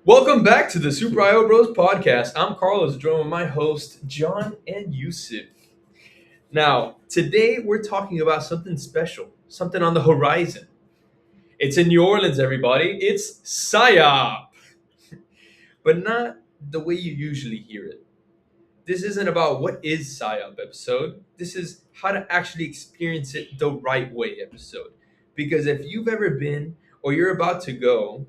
Welcome back to the Super IO Bros podcast. I'm Carlos, joined with my host, John and Yusuf. Now, today we're talking about something special, something on the horizon. It's in New Orleans, everybody. It's SIOP, but not the way you usually hear it. This isn't about what is SIOP episode. This is how to actually experience it the right way episode. Because if you've ever been or you're about to go,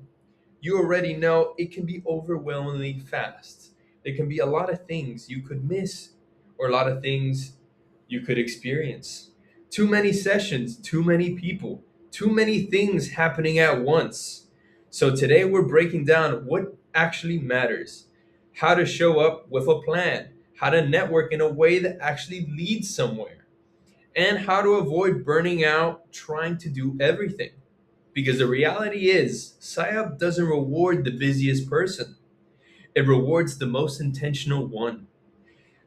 you already know it can be overwhelmingly fast. There can be a lot of things you could miss or a lot of things you could experience. Too many sessions, too many people, too many things happening at once. So today we're breaking down what actually matters, how to show up with a plan, how to network in a way that actually leads somewhere, and how to avoid burning out trying to do everything. Because the reality is, PSYOP doesn't reward the busiest person, it rewards the most intentional one.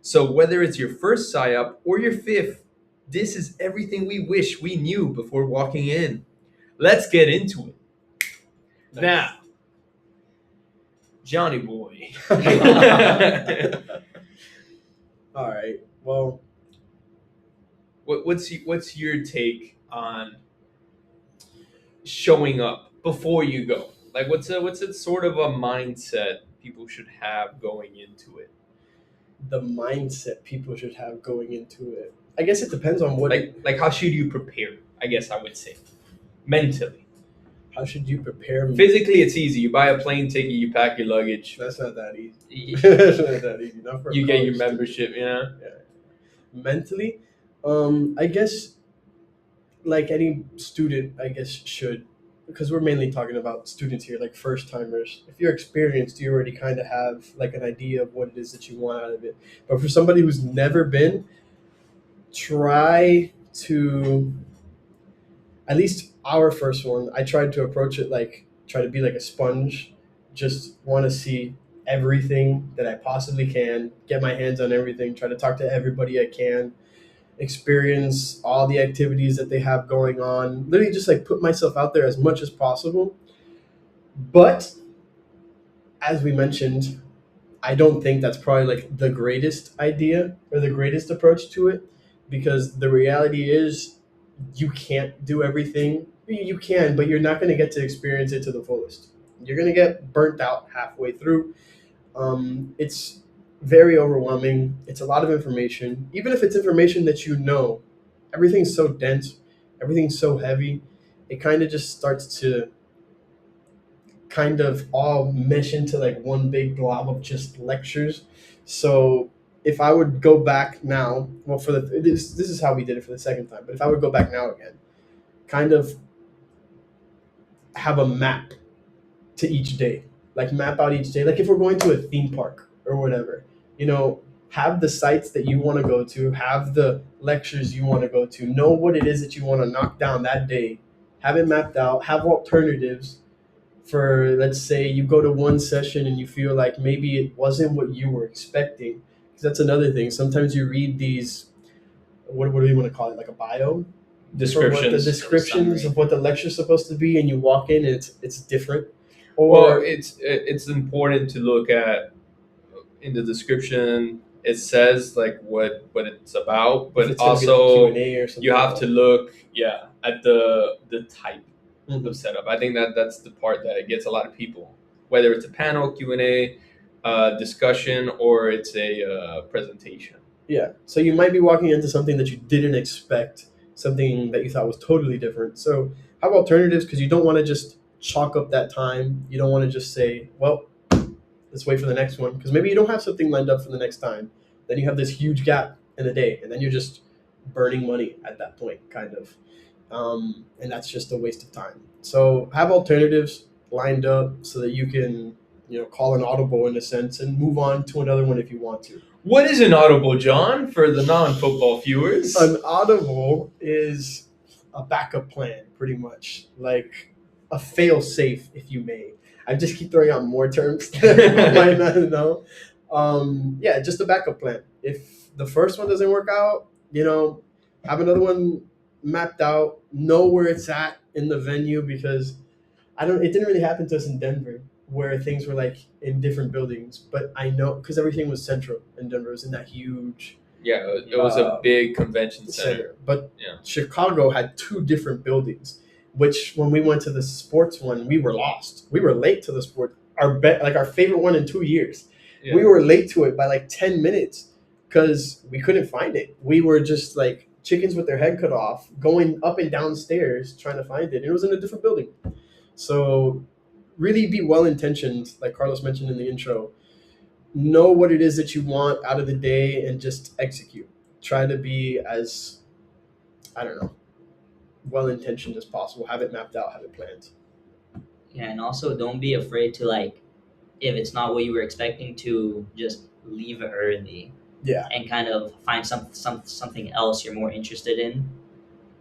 So, whether it's your first PSYOP or your fifth, this is everything we wish we knew before walking in. Let's get into it. Nice. Now, Johnny boy. All right. Well, What's your take on showing up before you go? Like, what's a sort of a mindset people should have going into it? the mindset people should have going into it. I guess it depends on what. Like how should you prepare? I guess I would say mentally. How should you prepare? Physically, it's easy. You buy a plane ticket, you pack your luggage, That's not that easy. you That's not that easy. Not for a get your college student. membership. Yeah. Mentally, I guess like any student, I guess should, because we're mainly talking about students here, like first timers. If you're experienced, you already kind of have like an idea of what it is that you want out of it. But for somebody who's never been, try to, at least our first one, I tried to approach it like try to be like a sponge, just want to see everything that I possibly can, get my hands on everything, try to talk to everybody I can, experience all the activities that they have going on, literally just like put myself out there as much as possible. But as we mentioned, I don't think that's probably like the greatest idea or the greatest approach to it, because the reality is you can't do everything. You can, but you're not going to get to experience it to the fullest. You're going to get burnt out halfway through. It's very overwhelming. It's a lot of information. Even if it's information that you know, everything's so dense, everything's so heavy, it kind of just starts to kind of all mesh into like one big blob of just lectures. So if I would go back now, well, for this is how we did it for the second time. But if I would go back now again, kind of have a map to each day, like map out each day. Like if we're going to a theme park or whatever, have the sites that you want to go to, have the lectures you want to go to, know what it is that you want to knock down that day, have it mapped out, have alternatives for, let's say you go to one session and you feel like maybe it wasn't what you were expecting. Because that's another thing. Sometimes you read these, what do you want to call it, like a bio? Descriptions. The descriptions of what the lecture's supposed to be, and you walk in and it's different. Well, it's important to look at in the description. It says like what it's about, if but it's gonna be like also Q&A or something you have like to that. look, at the type Mhm. of setup. I think that's the part that gets a lot of people, whether it's a panel Q&A, discussion, or it's a presentation. Yeah. So you might be walking into something that you didn't expect, something that you thought was totally different. So have alternatives, because you don't want to just chalk up that time. You don't want to just say, well, let's wait for the next one, because maybe you don't have something lined up for the next time. Then you have this huge gap in the day, and then you're just burning money at that point, kind of. And that's just a waste of time. So have alternatives lined up so that you can, call an audible in a sense and move on to another one if you want to. What is an audible, John, for the non-football viewers? An audible is a backup plan, pretty much, like a fail safe, if you may. I just keep throwing out more terms that people might not know. Yeah, just a backup plan. If the first one doesn't work out, have another one mapped out, know where it's at in the venue, because it didn't really happen to us in Denver. where things were like in different buildings, but I know because everything was central in Denver. It was in that huge Yeah, it was a uh, big convention center. center. But Yeah. Chicago had two different buildings, which when we went to the sports one, we were lost. We were late to the sport. Like our favorite one in 2 years. Yeah. We were late to it by like 10 minutes because we couldn't find it. We were just like chickens with their head cut off, going up and down stairs trying to find it. And it was in a different building. So really be well intentioned, like Carlos mentioned in the intro. Know what it is that you want out of the day and just execute. Try to be as, I don't know, well intentioned as possible. Have it mapped out, have it planned. Yeah, and also don't be afraid to like, if it's not what you were expecting, to just leave early Yeah. and kind of find something else you're more interested in.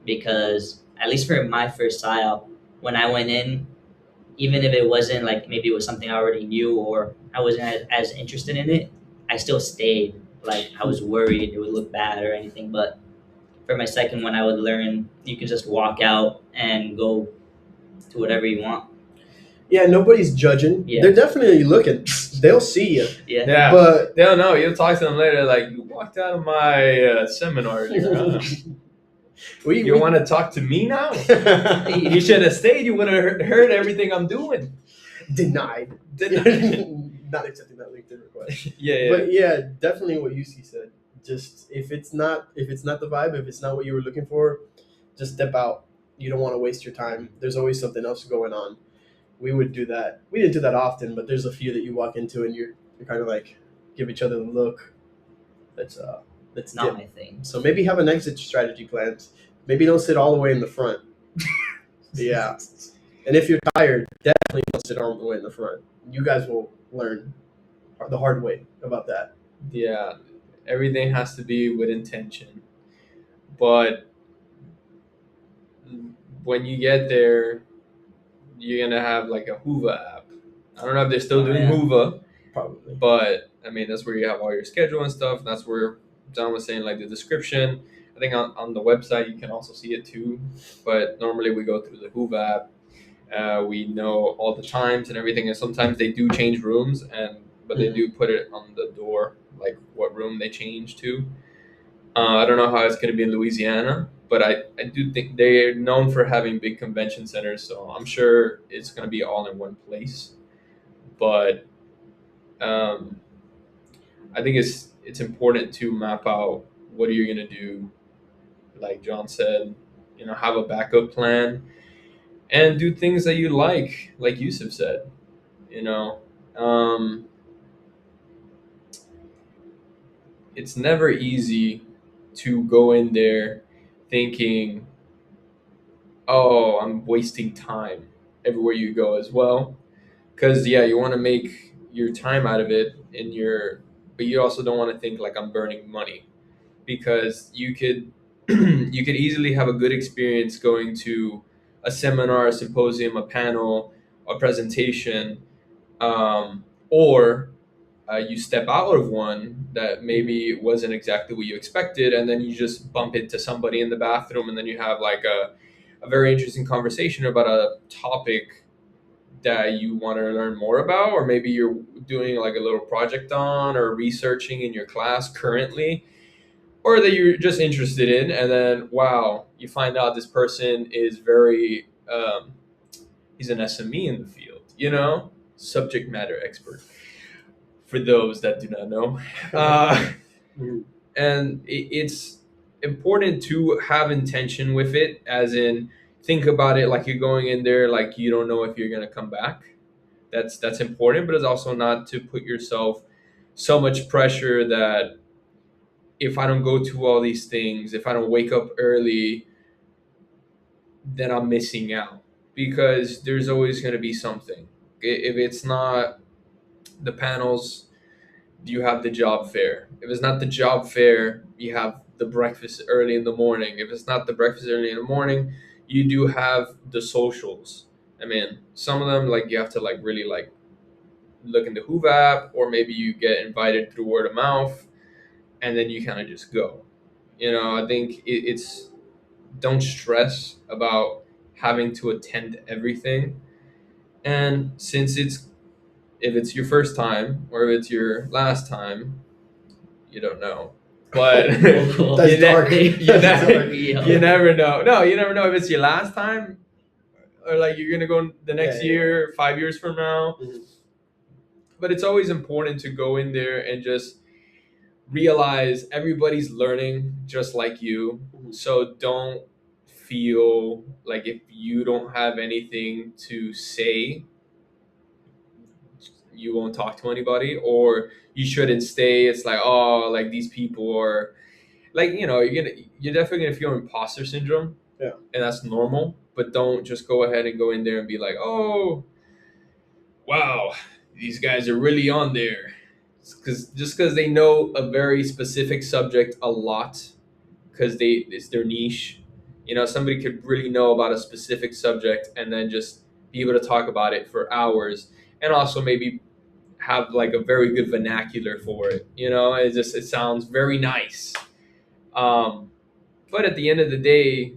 Because at least for my first SIOP, when I went in, even if it wasn't like maybe it was something I already knew or I wasn't as interested in it, I still stayed. Like I was worried it would look bad or anything. But for my second one, I would learn you can just walk out and go to whatever you want. Yeah, nobody's judging. Yeah. They're definitely looking. They'll see you. Yeah. Yeah. But They'll know. You'll talk to them later. Like, you walked out of my seminar. You want to talk to me now? You should have stayed. You would have heard everything I'm doing. Denied. Denied. Not accepting that LinkedIn request. Yeah. But yeah, definitely what UC said. Just if it's not the vibe, if it's not what you were looking for, just step out. You don't want to waste your time. There's always something else going on. We would do that. We didn't do that often, but there's a few that you walk into and you're kind of like give each other the look. That's Not dip. my thing. So maybe have an exit strategy planned. Maybe don't sit all the way in the front. Yeah. And if you're tired, definitely don't sit all the way in the front. You guys will learn the hard way about that. Yeah. Everything has to be with intention. But when you get there, you're going to have like a Hoova app. I don't know if they're still doing Hoova. Probably. But I mean, that's where you have all your schedule and stuff. And that's where John was saying, like the description. I think on the website you can also see it too. But normally we go through the Hoova app. We know all the times and everything. And sometimes they do change rooms, but they do put it on the door, like what room they change to. I don't know how it's going to be in Louisiana, but I do think they're known for having big convention centers. So I'm sure it's going to be all in one place. But I think it's important to map out what are you going to do. Like John said, have a backup plan and do things that you like Yusuf said. It's never easy to go in there thinking, oh, I'm wasting time everywhere you go as well. Because you want to make your time out of it but you also don't want to think like I'm burning money, because you could you could easily have a good experience going to a seminar, a symposium, a panel, a presentation, or you step out of one that maybe wasn't exactly what you expected, and then you just bump into somebody in the bathroom, and then you have like a very interesting conversation about a topic that you want to learn more about, or maybe you're doing like a little project on or researching in your class currently, or that you're just interested in, and then wow, you find out this person is very he's an SME in the field, subject matter expert, for those that do not know. And it's important to have intention with it, as in think about it like you're going in there like you don't know if you're going to come back. That's important, but it's also not to put yourself so much pressure that if I don't go to all these things, if I don't wake up early, then I'm missing out, because there's always going to be something. If it's not the panels, you have the job fair. If it's not the job fair, you have the breakfast early in the morning. If it's not the breakfast early in the morning, you do have the socials. I mean, some of them like you have to like really like look in the Hoova app, or maybe you get invited through word of mouth, and then you kind of just go. I think it's don't stress about having to attend everything. And since it's if it's your first time or if it's your last time, you don't know. But That's you, dark. you, That's never, dark. you never know. No, you never know if it's your last time or like you're gonna go the next Yeah, yeah. year, 5 years from now. Mhm. But it's always important to go in there and just realize everybody's learning just like you. Mhm. So don't feel like if you don't have anything to say, you won't talk to anybody or you shouldn't stay. It's like, oh, like these people are like, you're definitely gonna feel imposter syndrome. Yeah. And that's normal. But don't just go ahead and go in there and be like, oh, wow, these guys are really on there. Because they know a very specific subject a lot, because it's their niche. Somebody could really know about a specific subject and then just be able to talk about it for hours, and also maybe have like a very good vernacular for it. It sounds very nice. Um, but at the end of the day,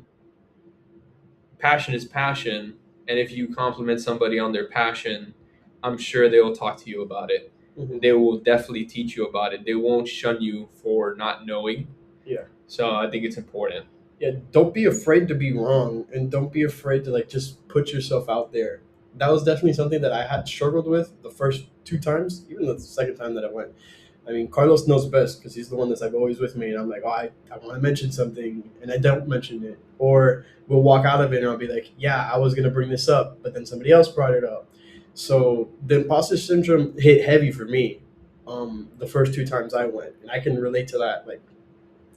passion is passion, and if you compliment somebody on their passion, I'm sure they will talk to you about it. Mhm. They will definitely teach you about it. They won't shun you for not knowing. Yeah. So I think it's important. Yeah, don't be afraid to be wrong, and don't be afraid to like just put yourself out there. That was definitely something that I had struggled with the first two times, even the second time that I went. I mean, Carlos knows best because he's the one that's like always with me, and I'm like, oh, I want to mention something, and I don't mention it, or we'll walk out of it, and I'll be like, yeah, I was gonna bring this up, but then somebody else brought it up. So the imposter syndrome hit heavy for me, the first two times I went, and I can relate to that, like,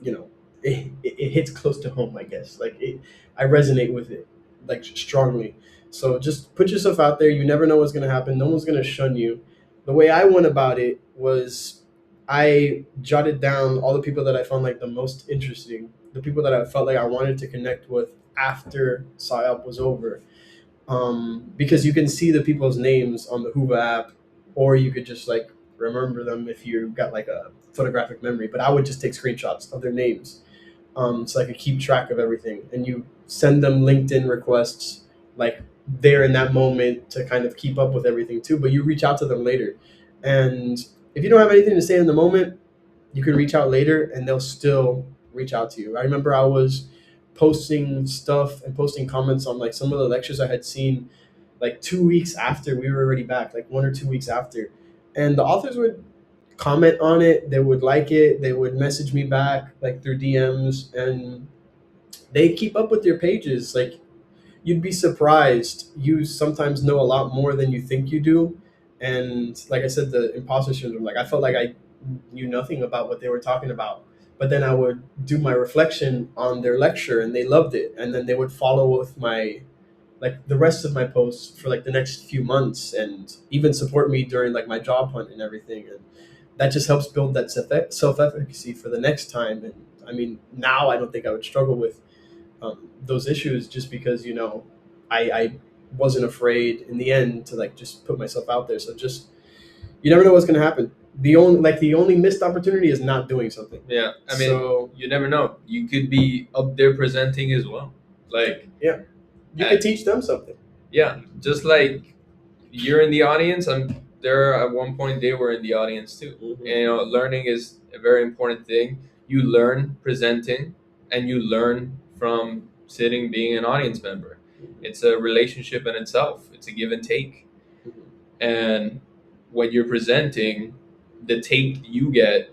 you know, it hits close to home, I guess. I resonate with it like strongly. So just put yourself out there. You never know what's gonna happen. No one's gonna shun you. The way I went about it was I jotted down all the people that I found like the most interesting, the people that I felt like I wanted to connect with after PSYOP was over. Because you can see the people's names on the Hoover app, or you could just like remember them if you got like a photographic memory. But I would just take screenshots of their names, so I could keep track of everything. And you send them LinkedIn requests like there in that moment to kind of keep up with everything too. But you reach out to them later, and if you don't have anything to say in the moment, you can reach out later, and they'll still reach out to you. I remember I was posting stuff and posting comments on like some of the lectures I had seen like 2 weeks after we were already back, like 1 or 2 weeks after. And the authors would comment on it, they would like it, they would message me back like through DMs, and they keep up with your pages. Like you'd be surprised. You sometimes know a lot more than you think you do. And like I said, the imposter syndrome, like I felt like I knew nothing about what they were talking about. But then I would do my reflection on their lecture and they loved it. And then they would follow with my like the rest of my posts for like the next few months and even support me during like my job hunt and everything. And that just helps build that self-efficacy for the next time. And I mean, now I don't think I would struggle with those issues just because I wasn't afraid in the end to like just put myself out there. So just you never know what's going to happen. The only missed opportunity is not doing something. Yeah, I mean, So you never know. You could be up there presenting as well. Like, you could teach them something. yeah, just like you're in the audience. There at one point they were in the audience too. Mhm. And learning is a very important thing. You learn presenting, and you learn from sitting, being an audience member. It's a relationship in itself. It's a give and take. Mhm. And when you're presenting, the take you get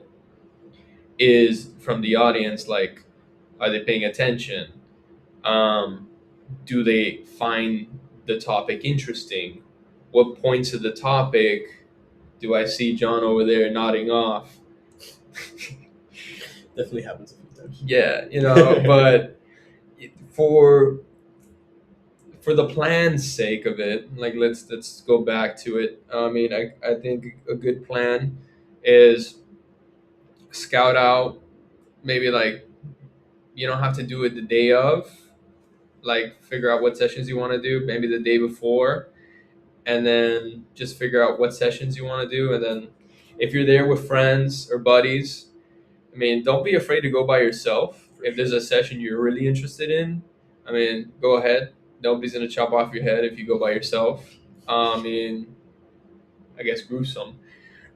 is from the audience. Like, are they paying attention? Um, do they find the topic interesting? What points of the topic do I see John over there nodding off? Definitely happens a few times. Yeah, but for the plan's sake of it, like let's go back to it. I mean, I think a good plan is scout out. Maybe like you don't have to do it the day of. Like figure out what sessions you want to do. Maybe the day before, and then just figure out what sessions you want to do. And then if you're there with friends or buddies, I mean, don't be afraid to go by yourself. If there's a session you're really interested in, I mean, go ahead. Nobody's gonna chop off your head if you go by yourself. I mean, I guess, gruesome.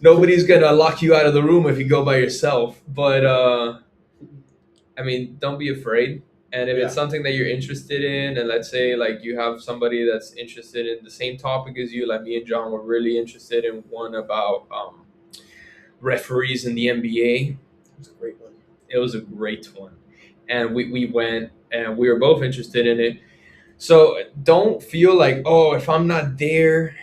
Nobody's gonna lock you out of the room if you go by yourself. But I mean, don't be afraid. And if it's Yeah. something that you're interested in, and let's say like you have somebody that's interested in the same topic as you, like me and John were really interested in one about referees in the NBA. It's a great one. It was a great one, and we went and we were both interested in it. So don't feel like, oh, if I'm not there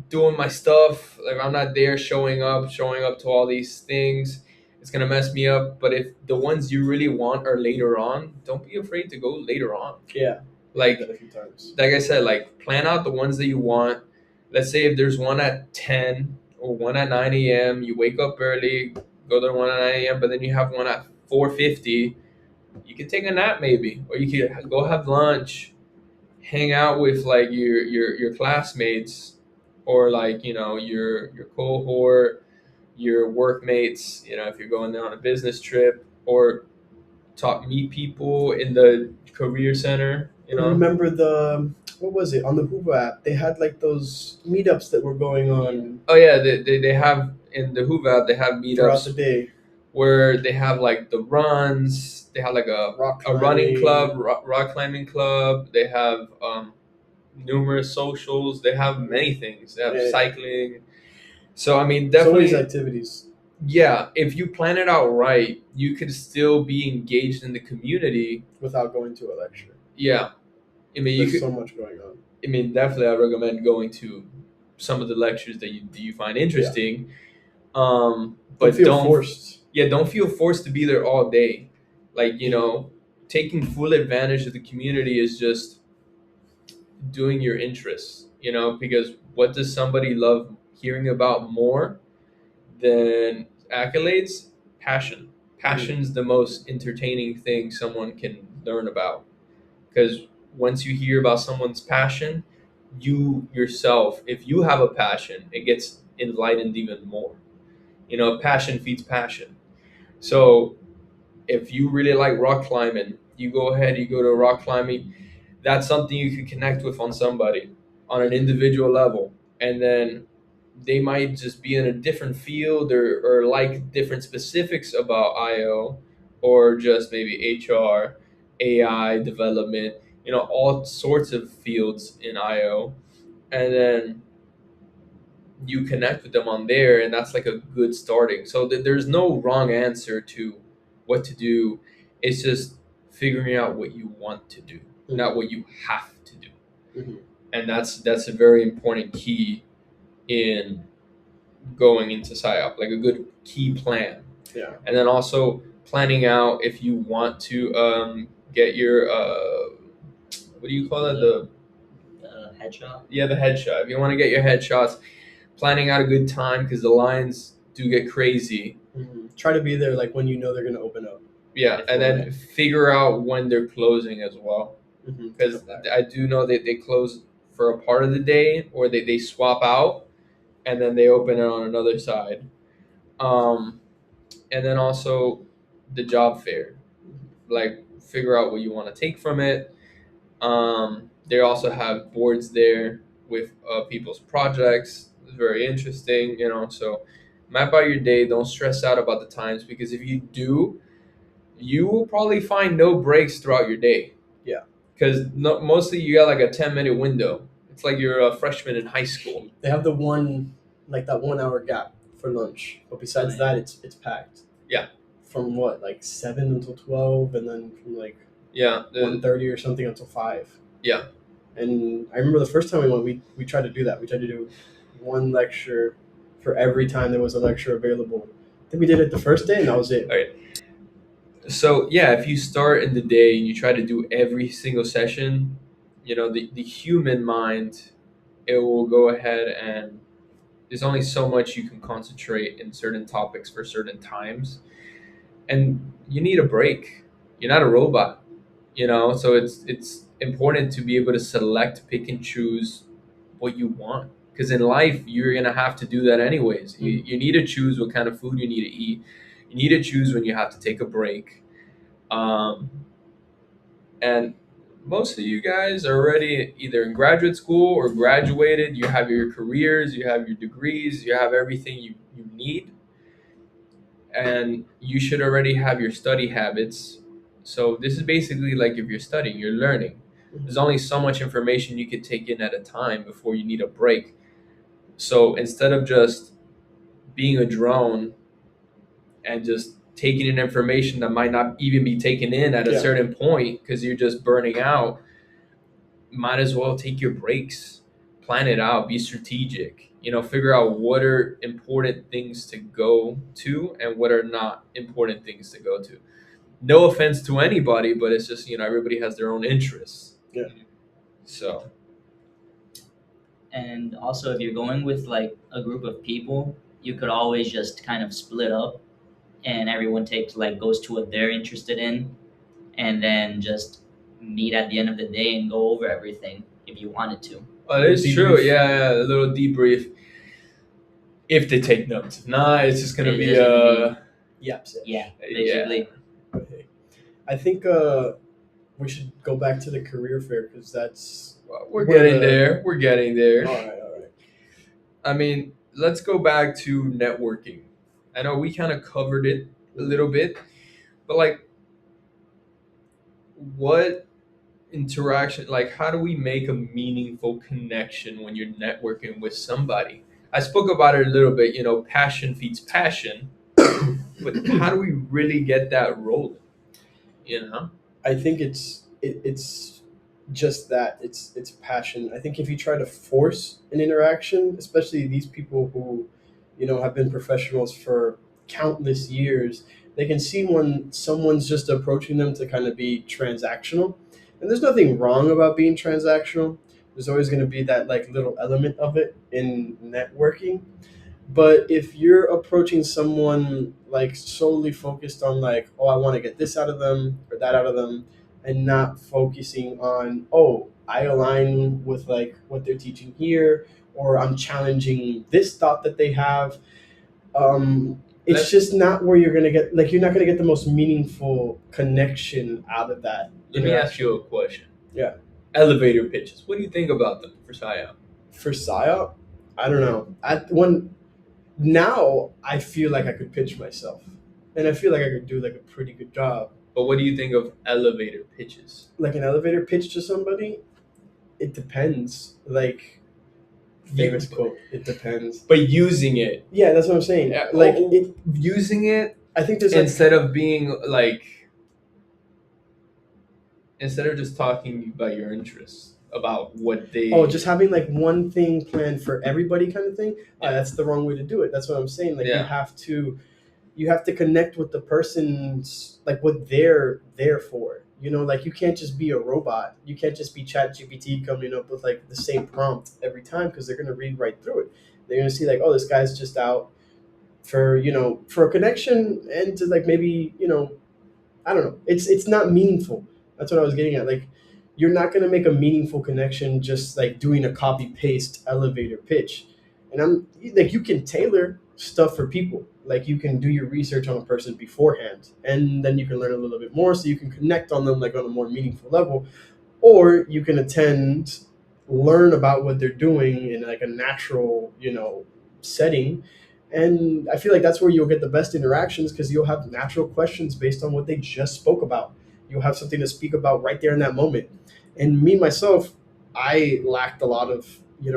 doing my stuff, like I'm not there showing up to all these things, it's gonna mess me up. But if the ones you really want are later on, don't be afraid to go later on. Yeah. Like Did that a few times. like I said, like plan out the ones that you want. Let's say if there's one at 10 or one at 9 a.m., you wake up early, go to the one at 9 a.m., but then you have one at 4:50. You can take a nap maybe, or you can go have lunch, hang out with like your classmates, or like your cohort, your workmates. If you're going on a business trip, or meet people in the career center. Remember what was it on the Hoover app? They had like those meetups that were going on Oh yeah, they have in the Hoover app, they have throughout the meetups day. where they have like the runs. They have like Rock a running climbing. club, rock climbing club. They have numerous socials. They have many things. They have Yeah. cycling. So I mean, So many definitely, activities. yeah. If you plan it out right, you could still be engaged in the community. Without going to a lecture. Yeah, I mean, There's so much going on. I mean, definitely, I recommend going to some of the lectures that you find interesting. But feel forced. Yeah, don't feel forced to be there all day. Like taking full advantage of the community is just doing your interests. Because what does somebody love hearing about more than accolades? Passion. Passion's the most entertaining thing someone can learn about. Because once you hear about someone's passion, you yourself, if you have a passion, it gets enlightened even more. Passion feeds passion. So if you really like rock climbing, you go ahead, you go to rock climbing. That's something you can connect with on somebody on an individual level. And then they might just be in a different field, or like different specifics about IO, or just maybe HR, AI development, all sorts of fields in IO. And then you connect with them on there, and that's like a good starting. So there's no wrong answer to what to do. It's just figuring out what you want to do, not what you have to do. Mm-hmm. And that's a very important key in going into SIOP, like a good key plan. Yeah. And then also planning out if you want to get your what do you call it, the headshot. Yeah, the headshot. If you want to get your headshots, planning out a good time, because the lines do get crazy. Mm-hmm. Try to be there like when you know they're going to open up. Yeah, and then figure out when they're closing as well, because I do know that they close for a part of the day, or they swap out and then they open it on another side. And then also the job fair, like figure out what you want to take from it. They also have boards there with people's projects. It's very interesting, so map out your day. Don't stress out about the times, because if you do, you will probably find no breaks throughout your day. Yeah. Because mostly you got like a 10-minute window. It's like you're a freshman in high school. They have that 1 hour gap for lunch, but besides that, it's packed. Yeah. From what, like 7 until 12, and then from like 1:30 or something until 5. Yeah. And I remember the first time we went, we tried to do that. We tried to do one lecture for every time there was a lecture available. I think we did it the first day, and that was it. All right. So yeah, if you start in the day and you try to do every single session, the human mind, it will go ahead, and there's only so much you can concentrate in certain topics for certain times, and you need a break. You're not a robot, so it's important to be able to select, pick and choose what you want, because in life you're gonna have to do that anyways. You need to choose what kind of food you need to eat. You need to choose when you have to take a break. And most of you guys are already either in graduate school or graduated. You have your careers, you have your degrees, you have everything you need, and you should already have your study habits. So this is basically like if you're studying, you're learning. There's only so much information you can take in at a time before you need a break. So instead of just being a drone and just taking in information that might not even be taken in at a Yeah. certain point because you're just burning out, might as well take your breaks, plan it out, be strategic, figure out what are important things to go to and what are not important things to go to. No offense to anybody, but it's just, everybody has their own interests. Yeah. So, And also, if you're going with like a group of people, you could always just kind of split up, and everyone goes to what they're interested in, and then just meet at the end of the day and go over everything if you wanted to. it's Debrief. true. Yeah, a little debrief. If they take notes. If not, it's just going to It's be, just gonna Yeah. Yeah, basically. Okay. I think we should go back to the career fair because that's. Well, we're Where getting the- there. We're getting there. All right. I mean, let's go back to networking. I know we kind of covered it a little bit, but like, what interaction, like, how do we make a meaningful connection when you're networking with somebody? I spoke about it a little bit, passion feeds passion, but how do we really get that rolling? I think it's just that it's passion. I think if you try to force an interaction, especially these people who, have been professionals for countless years, they can see when someone's just approaching them to kind of be transactional. And there's nothing wrong about being transactional. There's always going to be that like little element of it in networking. But if you're approaching someone like solely focused on like, oh, I want to get this out of them or that out of them, and not focusing on, oh, I align with like what they're teaching here, or I'm challenging this thought that they have, it's Let's- just not where you're gonna get like you're not gonna get the most meaningful connection out of that. Let me ask you a question. Yeah. Elevator pitches. What do you think about them for SIOP? For PSYOP, I don't know. Now I feel like I could pitch myself, and I feel like I could do like a pretty good job. But what do you think of elevator pitches? Like an elevator pitch to somebody, it depends. Like famous quote, it depends. But using it, Yeah, that's what I'm saying. Yeah, Like oh, using it I think there's like instead of being like, instead of just talking about your interests, about what they. just having like one thing planned for everybody kind of thing. That's the wrong way to do it. That's what I'm saying. Like Yeah. you have to connect with the person's like what they're there for. Like you can't just be a robot. You can't just be ChatGPT coming up with like the same prompt every time because they're gonna read right through it. They're gonna see like, oh, this guy's just out for for a connection and to like maybe I don't know. It's not meaningful. That's what I was getting at. Like you're not gonna make a meaningful connection just like doing a copy paste elevator pitch. And I'm like you can tailor stuff for people. Like you can do your research on a person beforehand, and then you can learn a little bit more, so you can connect on them like on a more meaningful level, or you can attend, learn about what they're doing in like a natural, setting. And I feel like that's where you'll get the best interactions because you'll have natural questions based on what they just spoke about. You'll have something to speak about right there in that moment. And me myself, I lacked a lot of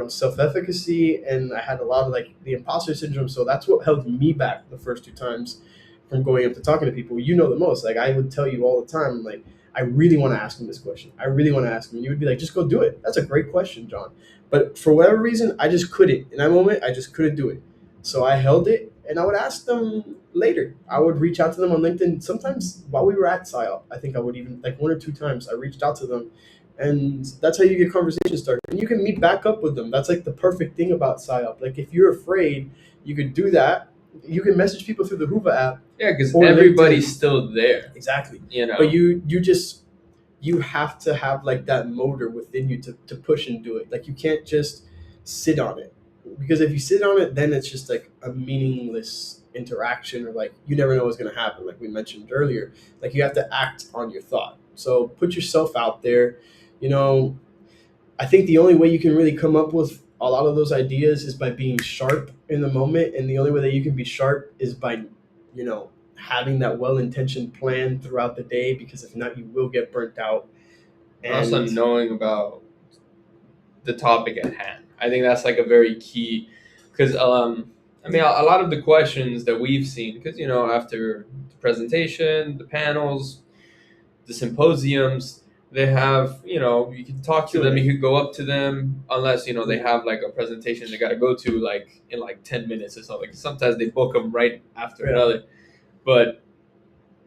self-efficacy, and I had a lot of like the imposter syndrome, so that's what held me back the first two times from going up to talking to people. The most, like I would tell you all the time, like I really want to ask him this question, I really want to ask him, and you would be like, just go do it. That's a great question, John. But for whatever reason, I just couldn't in that moment. I just couldn't do it, so I held it, and I would ask them later. I would reach out to them on LinkedIn sometimes while we were at PSYOP. I think I would even like one or two times I reached out to them. And that's how you get conversations started. And you can meet back up with them. That's like the perfect thing about PSYOP. Like if you're afraid, you could do that. You can message people through the Hoova app. Yeah, because Or everybody's LinkedIn. still there. Exactly. But You have to have like that motor within you to push and do it. Like you can't just sit on it. Because if you sit on it, then it's just like a meaningless interaction, or like you never know what's gonna happen, like we mentioned earlier. Like you have to act on your thought. So put yourself out there. You know, I think the only way you can really come up with a lot of those ideas is by being sharp in the moment, and the only way that you can be sharp is by, having that well-intentioned plan throughout the day. Because if not, you will get burnt out. And also And knowing about the topic at hand. I think that's like a very key, because I mean, a lot of the questions that we've seen, because after the presentation, the panels, the symposiums, they have, you can talk to them, Q&A. you could go up to them, unless they have like a presentation they got to go to like in like 10 minutes or something. Sometimes they book them right after Yeah. another, but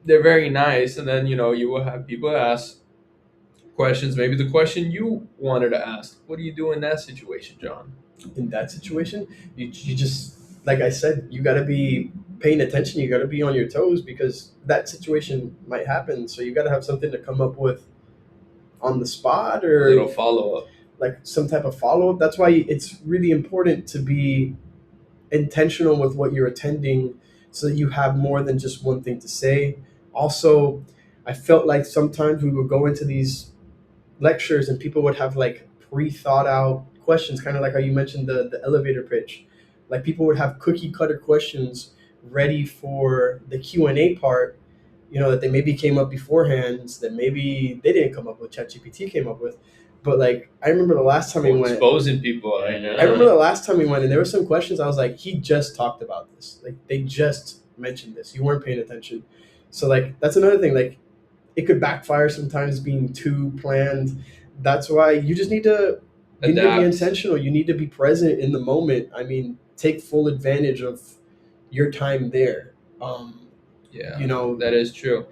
they're very nice. And then you will have people ask questions, maybe the question you wanted to ask. What do you do in that situation, John? In that situation, you just, like I said, you got to be paying attention. You got to be on your toes, because that situation might happen. So you got to have something to come up with on the spot, A little or follow-up. like some type of follow-up. That's why it's really important to be intentional with what you're attending, so that you have more than just one thing to say. Also, I felt like sometimes we would go into these lectures and people would have like pre-thought out questions, kind of like how you mentioned the elevator pitch. Like people would have cookie cutter questions ready for the Q&A part, that they maybe came up beforehand, that maybe they didn't come up with, ChatGPT came up with. But like I remember the last time we went, Exposing people. I remember the last time we went, and there were some questions I was like, he just talked about this. Like they just mentioned this. You weren't paying attention. So like that's another thing. Like it could backfire sometimes being too planned. That's why you just need to be Adapt. intentional. You need to be present in the moment. I mean, take full advantage of your time there. Yeah, You know, that is true.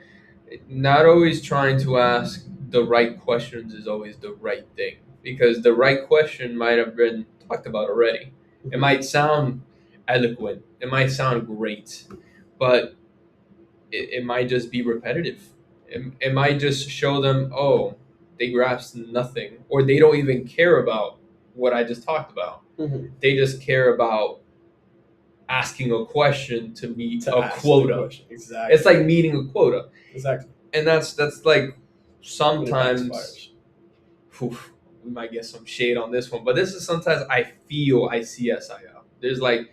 Not always trying to ask the right questions is always the right thing, because the right question might have been talked about already. It might sound eloquent, it might sound great, but it might just be repetitive. It might just show them, oh, they grasp nothing, or they don't even care about what I just talked about. Mhm. They just care about asking a question to meet To a ask the quota. question. Exactly. It's like meeting a quota, Exactly. and that's like When it sometimes. backfires. Oof, we might get some shade on this one, but this is sometimes I feel I see SIO. There's like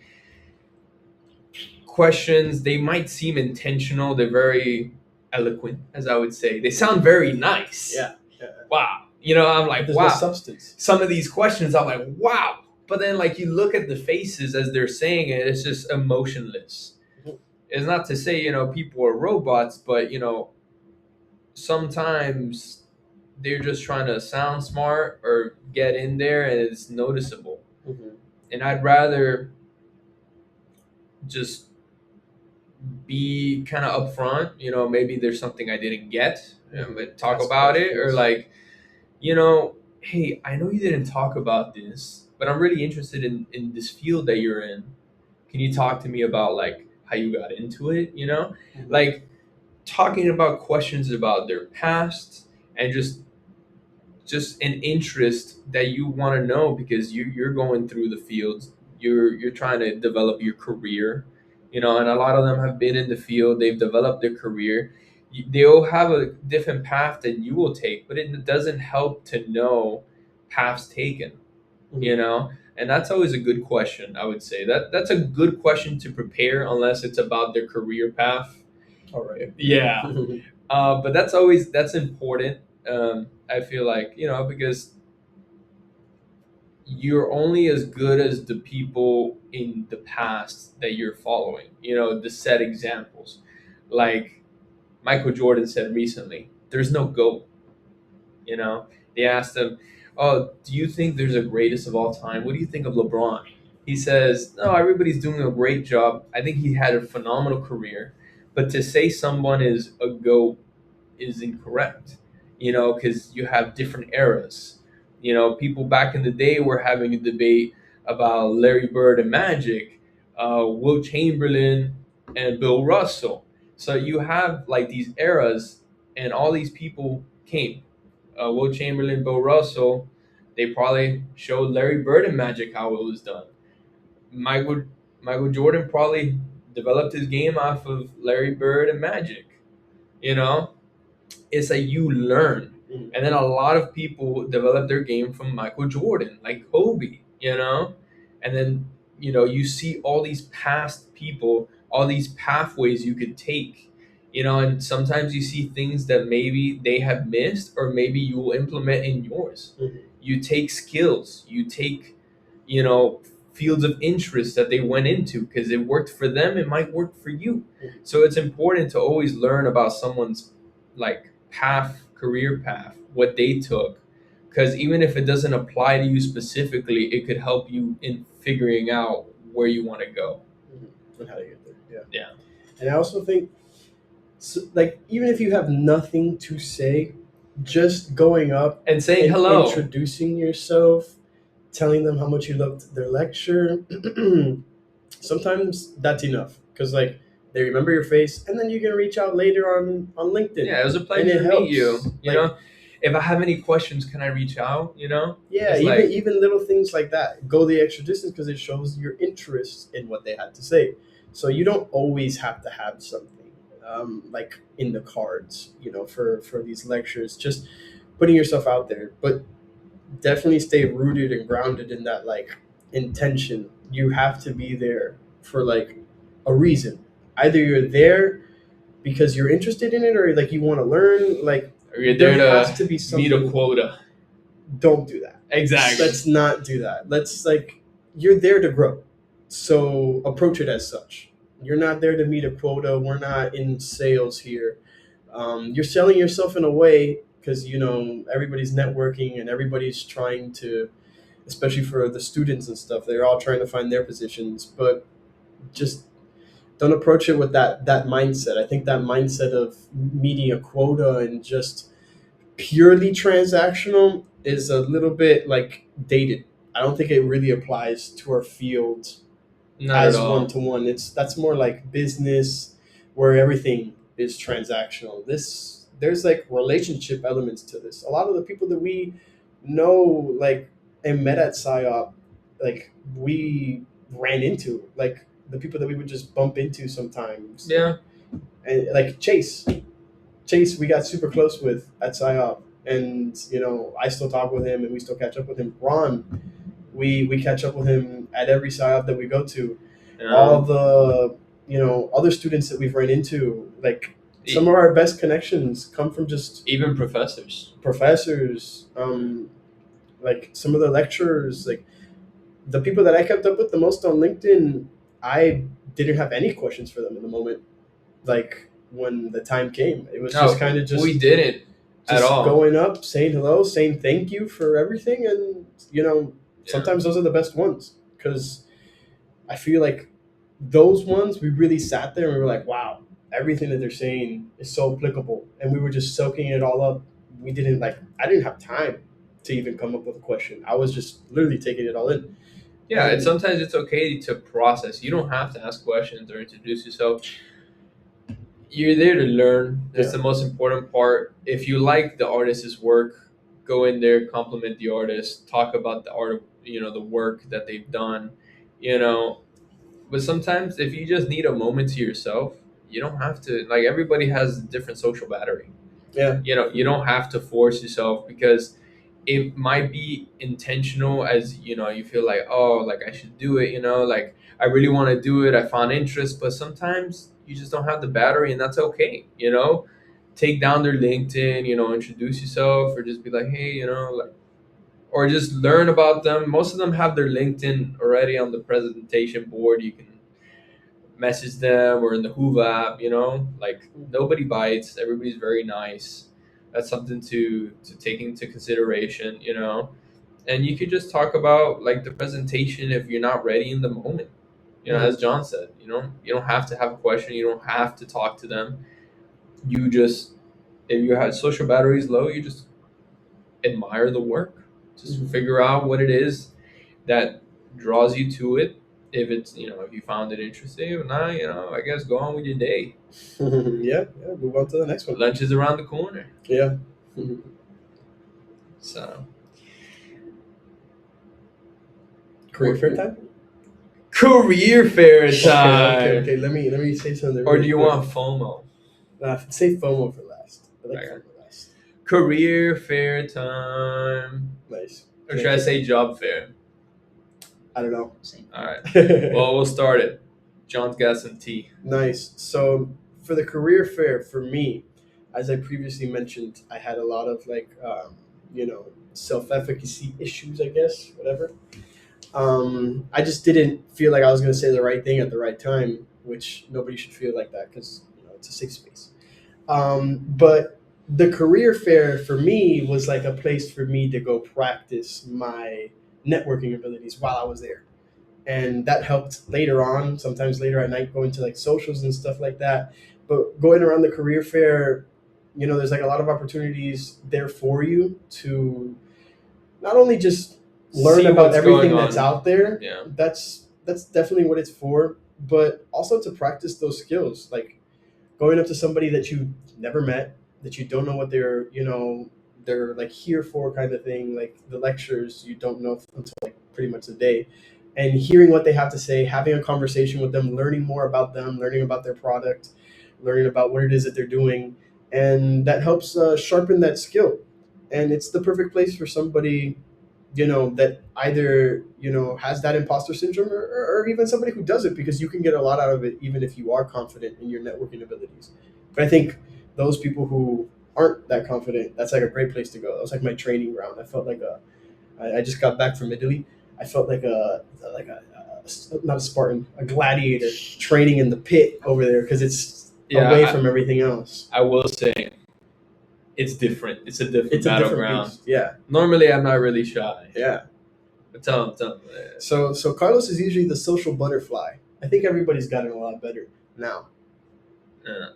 questions, they might seem intentional, they're very eloquent, as I would say. They sound very nice. Yeah. Wow. I'm like, There's wow. no substance. Some of these questions, I'm like, wow. But then, like, you look at the faces as they're saying it, it's just emotionless. Mhm. It's not to say, people are robots, but, sometimes they're just trying to sound smart or get in there and it's noticeable. Mhm. And I'd rather just be kind of upfront, maybe there's something I didn't get, but talk Ask about it, or questions. like, hey, I know you didn't talk about this, but I'm really interested in this field that you're in. Can you talk to me about like how you got into it? Mhm. Like talking about questions about their past, and just an interest that you want to know, because you're going through the fields, you're trying to develop your career, and a lot of them have been in the field, they've developed their career. They'll have a different path than you will take, but it doesn't help to know paths taken, and that's always a good question. I would say that's a good question to prepare, unless it's about their career path. All right. Yeah. But that's important. I feel like, because you're only as good as the people in the past that you're following. The set examples, like Michael Jordan said recently, there's no GOAT. They asked him, oh, do you think there's a greatest of all time? What do you think of LeBron? He says, no, everybody's doing a great job. I think he had a phenomenal career, but to say someone is a GOAT is incorrect, because you have different eras. People back in the day were having a debate about Larry Bird and Magic, Will Chamberlain and Bill Russell. So you have like these eras, and all these people came. Will Chamberlain, Bill Russell, they probably showed Larry Bird and Magic how it was done. Michael Michael Jordan probably developed his game off of Larry Bird and Magic. You know, it's like you learn. Mhm. And then a lot of people develop their game from Michael Jordan, like Kobe, you know? And then, you see all these past people, all these pathways you could take, and sometimes you see things that maybe they have missed or maybe you will implement in yours. Mhm. You take skills, you take, you know, fields of interest that they went into because it worked for them, it might work for you. Mhm. So it's important to always learn about someone's like career path, what they took, because even if it doesn't apply to you specifically, it could help you in figuring out where you want to go. Mhm. And how to get there. Yeah. Yeah. And I also think, so, like, even if you have nothing to say, just going up And saying and hello. introducing yourself, telling them how much you loved their lecture, sometimes that's enough. Because, like, they remember your face, and then you can reach out later on LinkedIn. Yeah, it was a And pleasure it to meet you. helps. You Like, know, if I have any questions, can I reach out? yeah, It's even like, even little things like that go the extra distance because it shows your interest in what they had to say. So you don't always have to have something like in the cards, for these lectures. Just putting yourself out there, but definitely stay rooted and grounded in that like intention. You have to be there for like a reason. Either you're there because you're interested in it, or like you want to learn. Like you're there there has to be to meet a something. quota. Don't do that. Exactly. Let's not do that. Let's like you're there to grow. So approach it as such. You're not there to meet a quota. We're not in sales here. You're selling yourself in a way because everybody's networking and everybody's trying to, especially for the students and stuff. They're all trying to find their positions, but just don't approach it with that mindset. I think that mindset of meeting a quota and just purely transactional is a little bit like dated. I don't think it really applies to our field Not at as one all. to one. That's more like business where everything is transactional. There's like relationship elements to this. A lot of the people that we know like and met at SIOP, like we ran into like the people that we would just bump into sometimes. Yeah. And like Chase, we got super close with at PsyOp, and I still talk with him, and we still catch up with him. Ron, we catch up with him at every PsyOp that we go to. All the other students that we've run into, like some of our best connections come from just even professors. Like some of the lecturers, like the people that I kept up with the most on LinkedIn. I didn't have any questions for them in the moment. Like when the time came, it was just kind of just we didn't at all going up, saying hello, saying thank you for everything, and sometimes those are the best ones because I feel like those ones we really sat there and we were like, wow, everything that they're saying is so applicable, and we were just soaking it all up. I didn't have time to even come up with a question. I was just literally taking it all in. Yeah, and sometimes it's okay to process. You don't have to ask questions or introduce yourself. You're there to learn. That's the most important part. If you like the artist's work, go in there, compliment the artist, talk about the art, the work that they've done, But sometimes if you just need a moment to yourself, you don't have to. Like everybody has a different social battery. Yeah. You don't have to force yourself because it might be intentional as you feel like, oh, like I should do it, like I really want to do it, I found interest, but sometimes you just don't have the battery, and that's okay. Take down their LinkedIn, introduce yourself, or just be like, hey, like, or just learn about them. Most of them have their LinkedIn already on the presentation board. You can message them, or in the Hoova app, like nobody bites, everybody's very nice. That's something to take into consideration, and you could just talk about like the presentation if you're not ready in the moment, as John said, you don't have to have a question, you don't have to talk to them. You just, if your social battery is low, you just admire the work, just figure out what it is that draws you to it. If it's, if you found it interesting, if not, I guess go on with your day. Yeah, move on to the next one. Lunch is around the corner. Yeah. So career fair time. Career fair time. Okay. Let me say something. Or do you want FOMO? Say FOMO for last. I like FOMO last. career fair time. Nice. Or should I say job fair? I don't know. Same. All right. Well, we'll start it. John's got some tea. Nice. So for the career fair, for me, as I previously mentioned, I had a lot of self-efficacy issues, I guess, whatever. I just didn't feel like I was going to say the right thing at the right time, which nobody should feel like that because it's a safe space. But the career fair for me was like a place for me to go practice my networking abilities while I was there. And that helped later on, sometimes later at night, going to like socials and stuff like that. But going around the career fair, there's like a lot of opportunities there for you to not only just learn See about what's everything going that's on. out there. Yeah. That's definitely what it's for, but also to practice those skills, like going up to somebody that you never met, that you don't know what they're like here for, kind of thing, like the lectures you don't know until like pretty much the day, and hearing what they have to say, having a conversation with them, learning more about them, learning about their product, learning about what it is that they're doing, and that helps sharpen that skill. And it's the perfect place for somebody that either has that imposter syndrome, or even somebody who does it, because you can get a lot out of it even if you are confident in your networking abilities. But I think those people who aren't that confident, that's like a great place to go. That was like my training ground. I felt like I just got back from Italy. I felt like not a Spartan, a gladiator training in the pit over there, because it's away from everything else. I will say it's different. It's a different It's a different battleground. beast. Yeah. Normally, I'm not really shy. Yeah. But tell him. So Carlos is usually the social butterfly. I think everybody's gotten a lot better now. Yeah.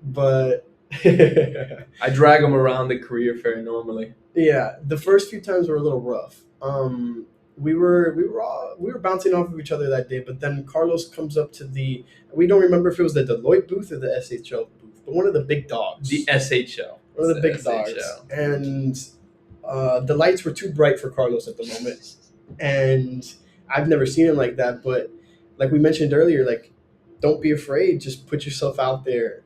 But I drag him around the career fair normally. yeah, the first few times were a little rough. We were bouncing off of each other that day, but then Carlos comes up to we don't remember if it was the Deloitte booth or the SHL booth, but one of the big dogs. The SHL. One of the big dogs. And the lights were too bright for Carlos at the moment. And I've never seen him like that, but like we mentioned earlier, like, don't be afraid, just put yourself out there.